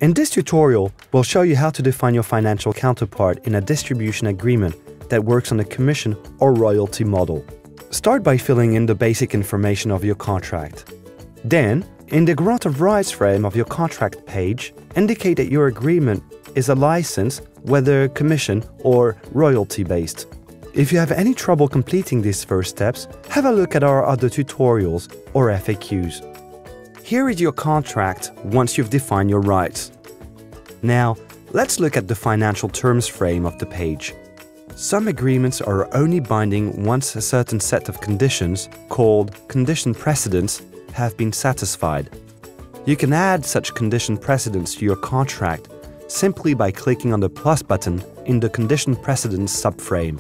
In this tutorial, we'll show you how to define your financial counterpart in a distribution agreement that works on a commission or royalty model. Start by filling in the basic information of your contract. Then, in the grant of rights frame of your contract page, indicate that your agreement is a license, whether commission or royalty-based. If you have any trouble completing these first steps, have a look at our other tutorials or FAQs. Here is your contract once you've defined your rights. Now, let's look at the financial terms frame of the page. Some agreements are only binding once a certain set of conditions, called condition precedents, have been satisfied. You can add such condition precedents to your contract simply by clicking on the plus button in the condition precedents subframe.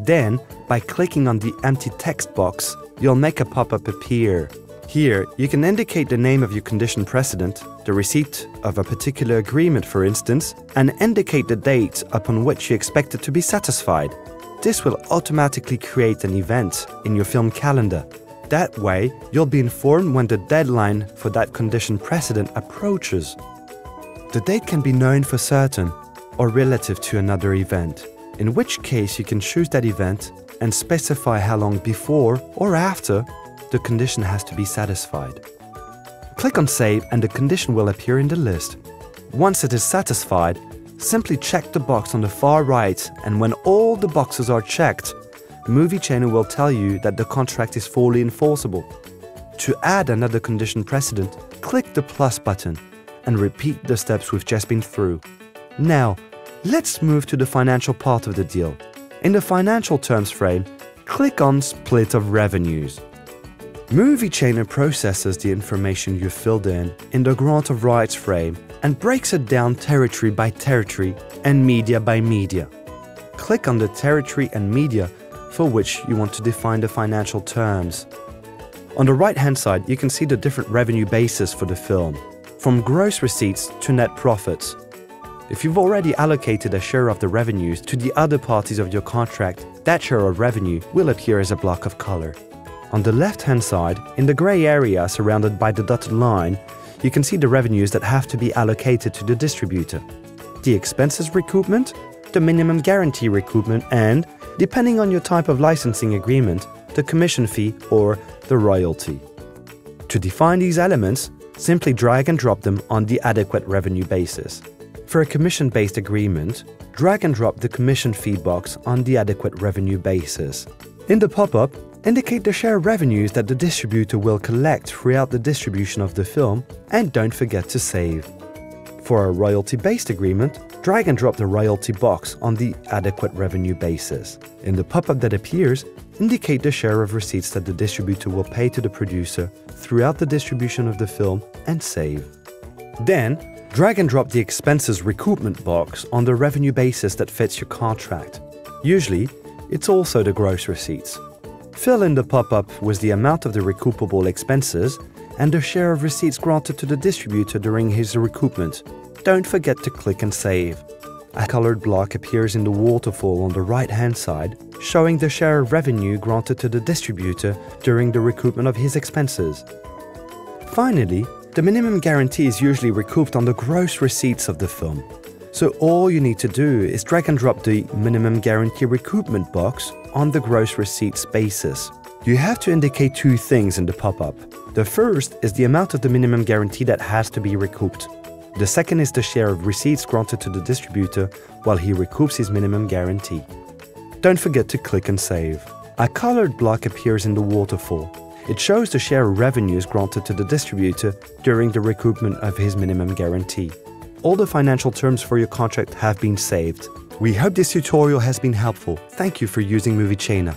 Then, by clicking on the empty text box, you'll make a pop-up appear. Here, you can indicate the name of your condition precedent, the receipt of a particular agreement for instance, and indicate the date upon which you expect it to be satisfied. This will automatically create an event in your film calendar. That way, you'll be informed when the deadline for that condition precedent approaches. The date can be known for certain or relative to another event, in which case you can choose that event and specify how long before or after the condition has to be satisfied. Click on Save and the condition will appear in the list. Once it is satisfied, simply check the box on the far right, and when all the boxes are checked, Movie Chainer will tell you that the contract is fully enforceable. To add another condition precedent, click the plus button and repeat the steps we've just been through. Now, let's move to the financial part of the deal. In the financial terms frame, click on Split of Revenues. Movie Chainer processes the information you filled in the grant of rights frame and breaks it down territory by territory and media by media. Click on the territory and media for which you want to define the financial terms. On the right-hand side, you can see the different revenue bases for the film, from gross receipts to net profits. If you've already allocated a share of the revenues to the other parties of your contract, that share of revenue will appear as a block of color. On the left-hand side, in the gray area surrounded by the dotted line, you can see the revenues that have to be allocated to the distributor, the expenses recoupment, the minimum guarantee recoupment, and, depending on your type of licensing agreement, the commission fee or the royalty. To define these elements, simply drag and drop them on the adequate revenue basis. For a commission-based agreement, drag and drop the commission fee box on the adequate revenue basis. In the pop-up, indicate the share of revenues that the distributor will collect throughout the distribution of the film, and don't forget to save. For a royalty-based agreement, drag and drop the royalty box on the adequate revenue basis. In the pop-up that appears, indicate the share of receipts that the distributor will pay to the producer throughout the distribution of the film, and save. Then, drag and drop the expenses recoupment box on the revenue basis that fits your contract. Usually, it's also the gross receipts. Fill in the pop-up with the amount of the recoupable expenses and the share of receipts granted to the distributor during his recoupment. Don't forget to click and save. A colored block appears in the waterfall on the right-hand side, showing the share of revenue granted to the distributor during the recoupment of his expenses. Finally, the minimum guarantee is usually recouped on the gross receipts of the film. So all you need to do is drag and drop the minimum guarantee recoupment box on the gross receipts basis. You have to indicate two things in the pop-up. The first is the amount of the minimum guarantee that has to be recouped. The second is the share of receipts granted to the distributor while he recoups his minimum guarantee. Don't forget to click and save. A colored block appears in the waterfall. It shows the share of revenues granted to the distributor during the recoupment of his minimum guarantee. All the financial terms for your contract have been saved. We hope this tutorial has been helpful. Thank you for using Movie Chainer.